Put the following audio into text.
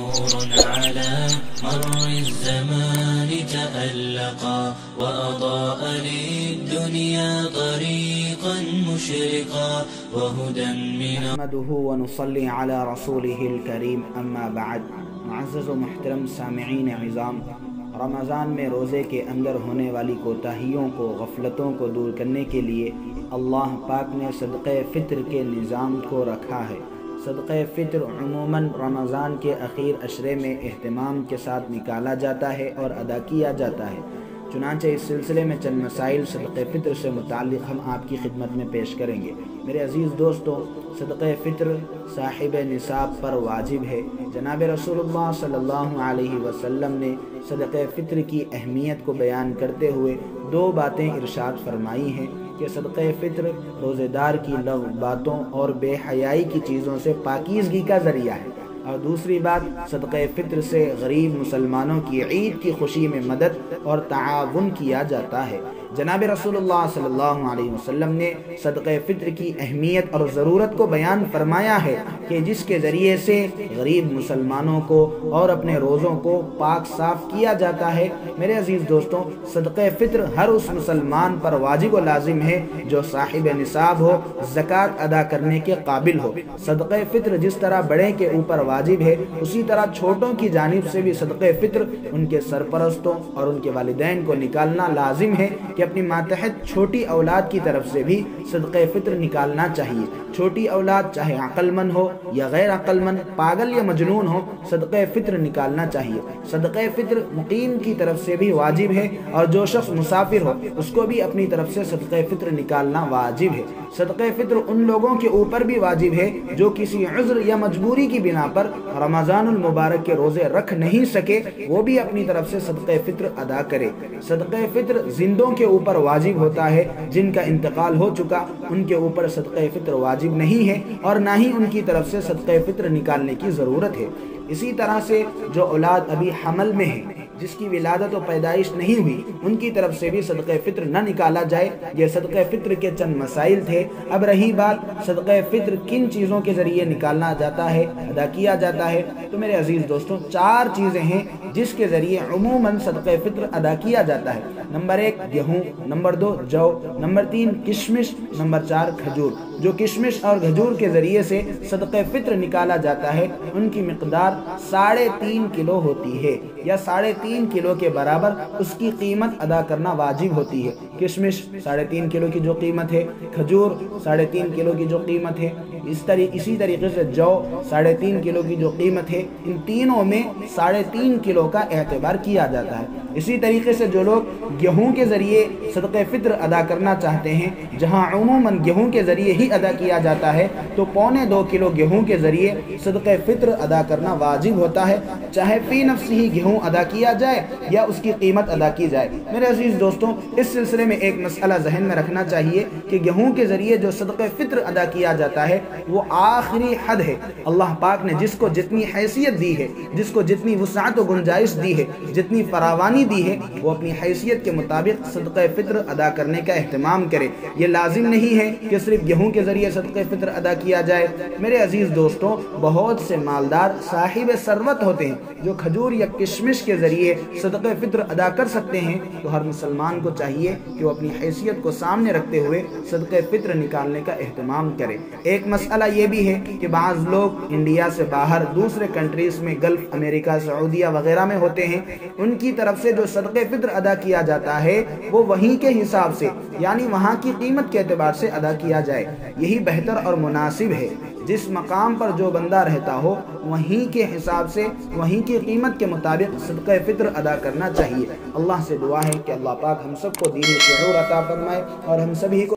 نور على مر الزمان تألقا وأضاء للدنيا طريقا مشرقا وهدى من نحمده ونصلي على رسوله الكريم اما بعد. معزز و محترم سامعین عظام، رمضان میں روزے کے اندر ہونے والی کوتاہیوں کو، غفلتوں کو دور کرنے کے لیے اللہ پاک نے صدقہ فطر کے نظام کو رکھا ہے. صدقہ فطر عموماً رمضان کے اخیر عشرے میں اہتمام کے ساتھ نکالا جاتا ہے اور ادا کیا جاتا ہے. چنانچہ اس سلسلے میں چند مسائل صدقہ فطر سے متعلق ہم آپ کی خدمت میں پیش کریں گے. میرے عزیز دوستو، صدقہ فطر صاحب نصاب پر واجب ہے. جناب رسول اللہ صلی اللہ علیہ وسلم نے صدقہ فطر کی اہمیت کو بیان کرتے ہوئے دو باتیں ارشاد فرمائی ہیں کہ صدقہ فطر روزے دار کی لغو باتوں اور بے حیائی کی چیزوں سے پاکیزگی کا ذریعہ ہے، اور دوسری بات، صدقہ فطر سے غریب مسلمانوں کی عید کی خوشی میں مدد اور تعاون کیا جاتا ہے. جناب رسول اللہ صلی اللہ علیہ وسلم نے صدقہ فطر کی اہمیت اور ضرورت کو بیان فرمایا ہے کہ جس کے ذریعے سے غریب مسلمانوں کو اور اپنے روزوں کو پاک صاف کیا جاتا ہے. میرے عزیز دوستوں، صدقہ فطر ہر اس مسلمان پر واجب و لازم ہے جو صاحب نصاب ہو، زکوٰۃ ادا کرنے کے قابل ہو. صدقہ فطر جس طرح بڑے کے اوپر واجب ہے، اسی طرح چھوٹوں کی جانب سے بھی صدقہ فطر ان کے سرپرستوں اور ان کے والدین کو نکالنا لازم ہے کہ اپنی ماتحت چھوٹی اولاد کی طرف سے بھی صدقہ فطر نکالنا چاہیے. چھوٹی اولاد چاہے عقل مند ہو یا غیر عقل مند، پاگل یا مجنون ہو، صدقہ فطر نکالنا چاہیے. صدقہ فطر مقیم کی طرف سے بھی واجب ہے، اور جو شخص مسافر ہو اس کو بھی اپنی طرف سے صدقہ فطر نکالنا واجب ہے. صدقہ فطر ان لوگوں کے اوپر بھی واجب ہے جو کسی عذر یا مجبوری کی بنا پر رمضان المبارک کے روزے رکھ نہیں سکے، وہ بھی اپنی طرف سے صدقہ فطر ادا کرے. صدقہ فطر زندوں کے اوپر واجب ہوتا ہے، جن کا انتقال ہو چکا ان کے اوپر صدقہ فطر واجب نہیں ہے، اور نہ ہی ان کی طرف سے صدقہ فطر نکالنے کی ضرورت ہے. اسی طرح سے جو اولاد ابھی حمل میں ہے، جس کی ولادت و پیدائش نہیں ہوئی، ان کی طرف سے بھی صدقہ فطر نہ نکالا جائے. یہ صدقہ فطر کے چند مسائل تھے. اب رہی بات صدقہ فطر کن چیزوں کے ذریعے نکالنا جاتا ہے، ادا کیا جاتا ہے، تو میرے عزیز دوستوں، 4 چیزیں ہیں جس کے ذریعے عموماً صدقہ فطر ادا کیا جاتا ہے. نمبر 1 گیہوں، نمبر 2 جو، نمبر 3 کشمش، نمبر 4 کھجور. جو کشمش اور کھجور کے ذریعے سے صدقہ فطر نکالا جاتا ہے، ان کی مقدار 3.5 کلو ہوتی ہے، یا 3.5 کلو کے برابر اس کی قیمت ادا کرنا واجب ہوتی ہے. کشمش 3.5 کلو کی جو قیمت ہے، کھجور 3.5 کلو کی جو قیمت ہے، اسی طریقے سے جو 3.5 کلو کی جو قیمت ہے، ان تینوں میں 3.5 کلو کا اعتبار کیا جاتا ہے. اسی طریقے سے جو لوگ گیہوں کے ذریعے صدقہ فطر ادا کرنا چاہتے ہیں، جہاں عموماً گیہوں کے ذریعے ہی ادا کیا جاتا ہے، تو 2.25 کلو گیہوں کے ذریعے صدقہ فطر ادا کرنا واجب ہوتا ہے، چاہے فی نفس ہی گیہوں ادا کیا جائے یا اس کی قیمت ادا کی جائے. میرے عزیز دوستوں، اس سلسلے میں ایک مسئلہ ذہن میں رکھنا چاہیے کہ گیہوں کے ذریعے جو صدقہ فطر ادا کیا جاتا ہے وہ آخری حد ہے. اللہ پاک نے جس کو جتنی حیثیت دی ہے، جس کو جتنی وسعت و گنجائش دی ہے، جتنی فراوانی دی ہے، وہ اپنی حیثیت کے مطابق صدقہ فطر ادا کرنے کا اہتمام کرے. یہ لازم نہیں ہے کہ صرف گیہوں کے ذریعے صدقہ فطر ادا کیا جائے. میرے عزیز دوستوں، بہت سے مالدار صاحب ثروت ہوتے ہیں جو کھجور یا کشمش کے ذریعے صدقہ فطر ادا کر سکتے ہیں. تو ہر مسلمان کو چاہیے کہ وہ اپنی حیثیت کو سامنے رکھتے ہوئے صدقہ فطر نکالنے کا اہتمام کرے. ایک مسئلہ یہ بھی ہے کہ بعض لوگ انڈیا سے باہر دوسرے کنٹریز میں، گلف، امریکہ، سعودیہ وغیرہ میں ہوتے ہیں. ان کی طرف سے جو صدقہ فطر ادا کیا جاتا ہے وہ وہیں کے حساب سے، یعنی وہاں کی قیمت کے اعتبار سے ادا کیا جائے. یہی بہتر اور مناسب ہے. جس مقام پر جو بندہ رہتا ہو وہیں کے حساب سے، وہیں کی قیمت کے مطابق صدقہ فطر ادا کرنا چاہیے. اللہ سے دعا ہے کہ اللہ پاک ہم سب کو دینی شعور عطا فرمائے اور ہم سبھی کو